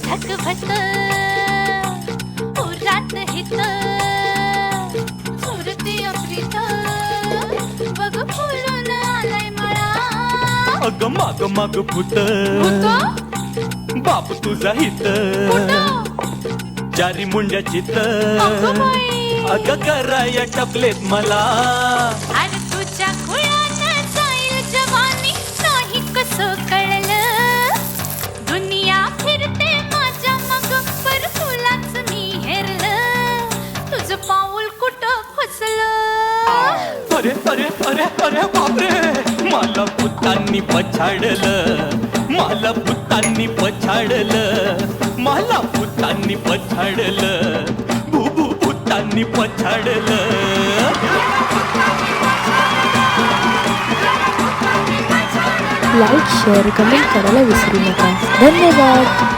धकभत उरात हित सुरती अप्रीत बघ फुलून आलाय मळा. अग माग माग फुट बाप तुझा हित चारी मुंड्या चित अग कराया टपलेत मला. आणि तुझ्या खुळ्यानं जाईल जवानी नाही कसं कळलं. दुनिया फिरते माझ्या मग पर तुलाच मी हेरलं. तुझं पाऊल कुठं फसलं. अरे अरे अरे अरे बापरे मला भूतांनी पछाडलं. मला भूतांनी पछाडलं. मला भूतांनी पछाडलं. भूतांनी पछाडलं. लाईक शेअर कमेंट करायला विसरू नका. धन्यवाद.